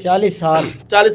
40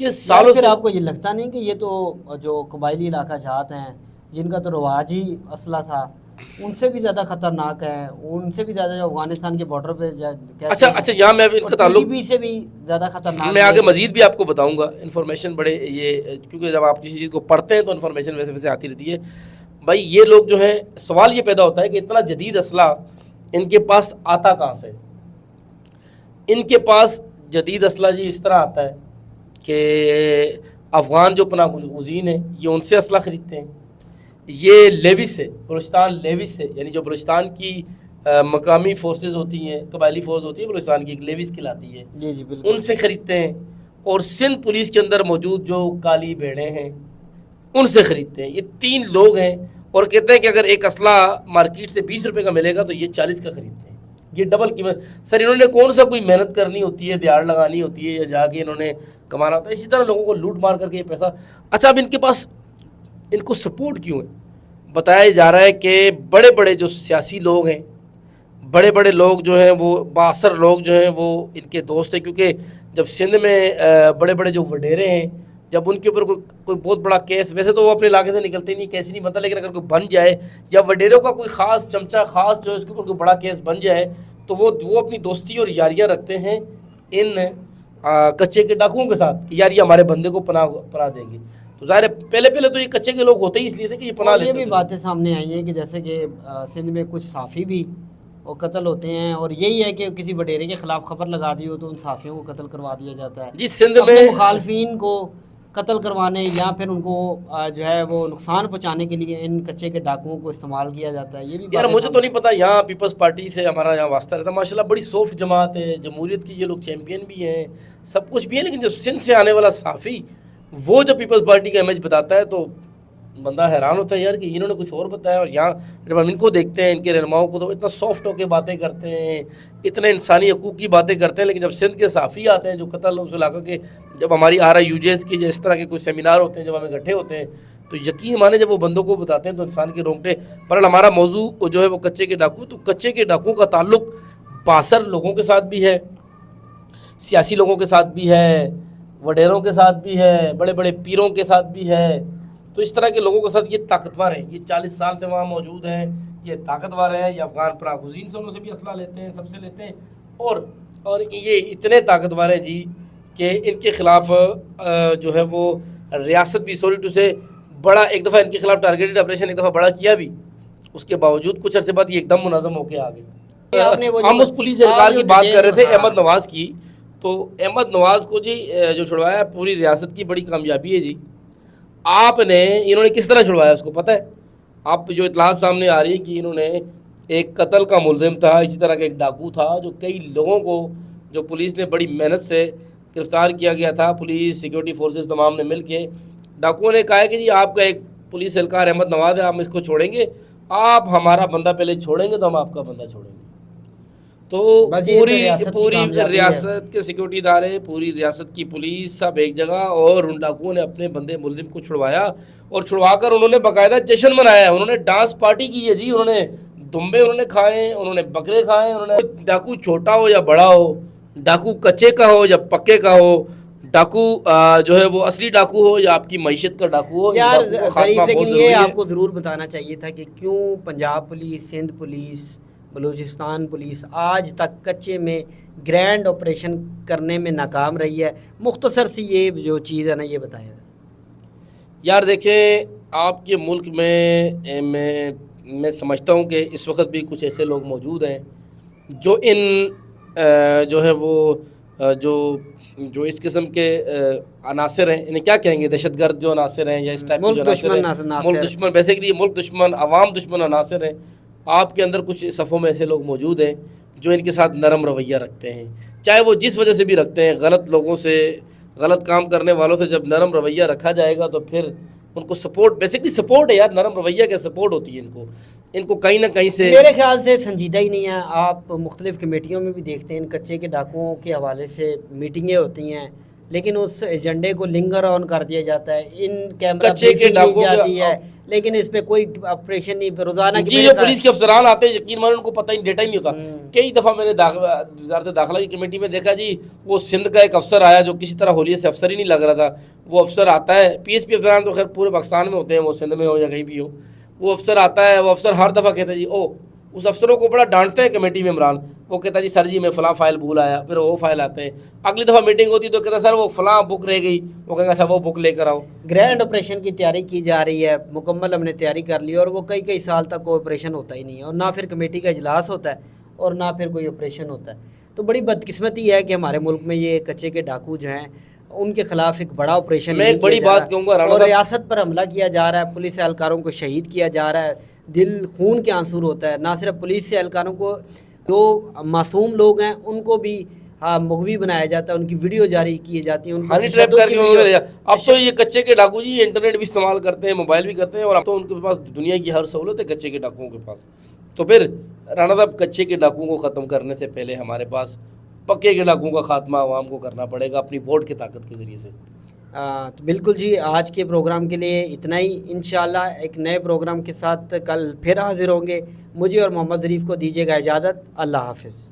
یہ سالوں پھر سے آپ کو یہ لگتا نہیں کہ یہ تو جو قبائلی علاقہ جات ہیں جن کا تو رواج ہی اسلحہ تھا ان سے بھی زیادہ خطرناک ہے، ان سے بھی زیادہ جو افغانستان کے بارڈر پہ کہتے ہیں، اچھا یہاں میں ان کا تعلق TTP سے بھی زیادہ خطرناک میں یہ آگے ہے۔ مزید بھی آپ کو بتاؤں گا، انفارمیشن بڑے یہ کیونکہ جب آپ کسی چیز کو پڑھتے ہیں تو انفارمیشن ویسے ویسے آتی رہتی ہے۔ بھائی یہ لوگ جو ہیں، سوال یہ پیدا ہوتا ہے کہ اتنا جدید اسلحہ ان کے پاس آتا کہاں سے؟ ان کے پاس جدید اسلحہ جی اس طرح آتا ہے کہ افغان جو پناہ گزین ہیں یہ ان سے اسلحہ خریدتے ہیں، یہ لیوس سے، بلوچستان لیوس سے، یعنی جو بلوچستان کی مقامی فورسز ہوتی ہیں، قبائلی فورس ہوتی ہے بلوچستان کی، ایک لیوس کھلاتی ہے، جی بالکل، ان سے خریدتے ہیں، اور سندھ پولیس کے اندر موجود جو کالی بھیڑیں ہیں ان سے خریدتے ہیں۔ یہ 3 لوگ ہیں اور کہتے ہیں کہ اگر ایک اسلحہ مارکیٹ سے 20 روپے کا ملے گا تو یہ 40 کا خریدتے ہیں، یہ ڈبل قیمت۔ سر انہوں نے کون سا کوئی محنت کرنی ہوتی ہے، دیہڑ لگانی ہوتی ہے، یا جا کے انہوں نے کمانا ہوتا ہے؟ اسی طرح لوگوں کو لوٹ مار کر کے یہ پیسہ۔ اچھا اب ان کے پاس ان کو سپورٹ کیوں ہے؟ بتایا جا رہا ہے کہ بڑے بڑے جو سیاسی لوگ ہیں، بڑے بڑے لوگ جو ہیں، وہ بااثر لوگ جو ہیں وہ ان کے دوست ہیں، کیونکہ جب سندھ میں بڑے بڑے جو وڈیرے ہیں، جب ان کے اوپر کوئی بہت بڑا کیس، ویسے تو وہ اپنے علاقے سے نکلتے نہیں، کیس نہیں بنتا، لیکن اگر کوئی بن جائے یا وڈیروں کا کوئی خاص چمچہ خاص جو ہے اس کے اوپر کوئی بڑا کیس بن جائے تو وہ اپنی دوستی اور یاریاں رکھتے ہیں ان کچے کے ڈاکوؤں کے ساتھ کہ یار یہ ہمارے بندے کو پناہ دیں گے۔ تو ظاہر ہے پہلے تو یہ کچے کے لوگ ہوتے ہی اس لیے تھے کہ یہ پناہ لیتے یہ تھے۔ بھی باتیں سامنے آئی ہیں کہ جیسے کہ سندھ میں کچھ صحافی بھی وہ قتل ہوتے ہیں، اور یہی ہے کہ کسی وڈیرے کے خلاف خبر لگا دی ہو تو ان صحافیوں کو قتل کروا دیا جاتا ہے، جی سندھ اپنے میں مخالفین کو قتل کروانے یا پھر ان کو جو ہے وہ نقصان پہنچانے کے لیے ان کچے کے ڈاکوؤں کو استعمال کیا جاتا ہے۔ یہ بھی یار باتیں مجھے تو نہیں پتا، یہاں پیپلز پارٹی سے ہمارا یہاں واسطہ رہتا ہے، ماشاءاللہ بڑی سافٹ جماعت ہے، جمہوریت کی یہ لوگ چیمپئن بھی ہیں، سب کچھ بھی ہے، لیکن جب سندھ سے آنے والا صحافی وہ جب پیپلز پارٹی کا امیج بتاتا ہے تو بندہ حیران ہوتا ہے یار کہ انہوں نے کچھ اور بتایا، اور یہاں جب ہم ان کو دیکھتے ہیں، ان کے رہنماؤں کو، تو اتنا سافٹ ہو کے باتیں کرتے ہیں، اتنے انسانی حقوق کی باتیں کرتے ہیں، لیکن جب سندھ کے صحافی آتے ہیں جو قتل اس علاقہ کے، جب ہماری RIUJs کی اس طرح کے کوئی سیمینار ہوتے ہیں، جب ہمیں اکٹھے ہوتے ہیں تو یقین مانے جب وہ بندوں کو بتاتے ہیں تو انسان کے رونگٹے۔ پر ہمارا موضوع جو ہے وہ کچے کے ڈاکو، تو کچے کے ڈاکوؤں کا تعلق بااثر لوگوں کے ساتھ بھی ہے، سیاسی لوگوں کے ساتھ بھی ہے، وڈیروں کے ساتھ بھی ہے، بڑے بڑے پیروں کے ساتھ بھی ہے۔ تو اس طرح کے لوگوں کے ساتھ یہ طاقتور ہیں، یہ 40 سال سے وہاں موجود ہیں، یہ طاقتور ہیں، یہ افغان پناہ گزین سے انہوں سے بھی اسلحہ لیتے ہیں، سب سے لیتے ہیں، اور یہ اتنے طاقتور ہیں جی کہ ان کے خلاف جو ہے وہ ریاست بھی سوری ٹو سے بڑا ایک دفعہ ان کے خلاف ٹارگیٹڈ آپریشن ایک دفعہ بڑا کیا بھی، اس کے باوجود کچھ عرصے بعد یہ ایک دم منظم ہو کے آ گئے۔ ہم اس پولیس اہلکار کی بات کر رہے تھے احمد نواز کی، تو احمد نواز کو جی جو چھڑوایا پوری ریاست کی بڑی کامیابی ہے جی۔ آپ نے انہوں نے کس طرح چھڑوایا اس کو پتہ ہے؟ آپ جو اطلاعات سامنے آ رہی ہے کہ انہوں نے ایک قتل کا ملزم تھا، اسی طرح کا ایک ڈاکو تھا جو کئی لوگوں کو جو پولیس نے بڑی محنت سے گرفتار کیا گیا تھا، پولیس سیکیورٹی فورسز تمام نے مل کے، ڈاکوؤں نے کہا ہے کہ جی آپ کا ایک پولیس اہلکار احمد نواز ہے، ہم اس کو چھوڑیں گے، آپ ہمارا بندہ پہلے چھوڑیں گے تو ہم آپ کا بندہ چھوڑیں گے۔ تو پوری ریاست کے سیکیورٹی ادارے، پوری ریاست کی پولیس سب ایک جگہ، اور ان ڈاکوؤں نے اپنے بندے ملزم کو چھڑوایا، اور چھڑوا کر انہوں نے باقاعدہ جشن منایا ہے، انہوں نے ڈانس پارٹی کی ہے جی، انہوں نے دمبے انہوں نے کھائے، انہوں نے بکرے کھائے، انہوں نے ڈاکو چھوٹا ہو یا بڑا ہو، ڈاکو کچے کا ہو یا پکے کا ہو، ڈاکو جو ہے وہ اصلی ڈاکو ہو یا آپ کی معیشت کا ڈاکو ہو، یار ظریف، لیکن یہ آپ کو ضرور بتانا چاہیے تھا کہ کیوں Punjab police, Sindh police, Balochistan police آج تک کچے میں گرینڈ آپریشن کرنے میں ناکام رہی ہے؟ مختصر سی یہ جو چیز ہے نا یہ بتائیں۔ یار دیکھیں آپ کے ملک میں میں سمجھتا ہوں کہ اس وقت بھی کچھ ایسے لوگ موجود ہیں جو ان جو ہے وہ جو اس قسم کے عناصر ہیں، انہیں کیا کہیں گے، دہشت گرد جو عناصر ہیں یا اس ٹائپ کے جو عناصر ہیں، ملک دشمن، بیسیکلی ملک دشمن، عوام دشمن عناصر ہیں، آپ کے اندر کچھ صفوں میں ایسے لوگ موجود ہیں جو ان کے ساتھ نرم رویہ رکھتے ہیں، چاہے وہ جس وجہ سے بھی رکھتے ہیں، غلط لوگوں سے، غلط کام کرنے والوں سے جب نرم رویہ رکھا جائے گا تو پھر ان کو سپورٹ، بیسیکلی سپورٹ ہے یار، نرم رویہ کیا سپورٹ ہوتی ہے ان کو کہیں نہ کہیں سے، میرے خیال سے سنجیدہ ہی نہیں ہے۔ آپ مختلف کمیٹیوں میں بھی دیکھتے ہیں ان کچے کے ڈاکوؤں کے حوالے سے میٹنگیں ہوتی ہیں، لیکن اس ایجنڈے کو لنگر آن کر دیا جاتا ہے. ان کیمرہ کچے کے بریفنگ دی ڈاکوں جاتی ہے لیکن اس پہ کوئی آپریشن نہیں. روزانہ کی جی میں جو نے کہا پولیس کے افسران آتے ہیں یقین مانو ان کو پتہ ہی ڈیٹا ہی نہیں ہوتا. کئی دفعہ میں نے وزارت داخلہ کی کمیٹی میں دیکھا جی وہ سندھ کا ایک افسر آیا جو کسی طرح ہولیے سے افسر ہی نہیں لگ رہا تھا. وہ افسر آتا ہے, پی ایس پی افسران تو خیر پورے پاکستان میں ہوتے ہیں, وہ سندھ میں ہو یا کہیں بھی ہو. وہ افسر آتا ہے, وہ افسر ہر دفعہ کہتا ہے جی اس افسروں کو بڑا ڈانٹتے ہیں کمیٹی میں عمران. وہ کہتا ہے جی سر جی میں فلاں فائل بھول آیا, پھر وہ فائل آتے ہیں. اگلی دفعہ میٹنگ ہوتی ہے تو کہتا ہے سر وہ فلاں بک رہ گئی, وہ کہیں گے اچھا وہ بک لے کر آؤ. گرینڈ آپریشن کی تیاری کی جا رہی ہے, مکمل ہم نے تیاری کر لی اور وہ کئی سال تک کوئی آپریشن ہوتا ہی نہیں ہے, اور نہ پھر کمیٹی کا اجلاس ہوتا ہے اور نہ پھر کوئی آپریشن ہوتا ہے. تو بڑی بدقسمتی ہے کہ ہمارے ملک میں یہ کچے کے ڈاکو جو ہیں ان کے خلاف ایک بڑا آپریشن میں ایک بڑی بات کہوں گا رانا اور صاحب, ریاست پر حملہ کیا جا رہا ہے, پولیس اہلکاروں کو شہید کیا جا رہا ہے, دل خون کے آنسور ہوتا ہے. نہ صرف پولیس اہلکاروں کو, جو معصوم لوگ ہیں ان کو بھی مغوی بنایا جاتا ہے, ان کی ویڈیو جاری کی جاتی ہے, ان کو ہنی ٹریپ تشدد کر کی کے ویڈیو. اب تو یہ کچے کے ڈاکو جی انٹرنیٹ بھی استعمال کرتے ہیں, موبائل بھی کرتے ہیں, اور اب تو ان کے پاس دنیا کی ہر سہولت ہے کچے کے ڈاکوؤں کے پاس. تو پھر رانا صاحب کچے کے ڈاکوؤں کو ختم کرنے سے پہلے ہمارے پاس پکے کے ڈاکوؤں کا خاتمہ عوام کو کرنا پڑے گا اپنی ووٹ کی طاقت کے ذریعے سے. تو بالکل جی, آج کے پروگرام کے لیے اتنا ہی. انشاءاللہ ایک نئے پروگرام کے ساتھ کل پھر حاضر ہوں گے. مجھے اور محمد ظریف کو دیجیے گا اجازت. اللہ حافظ.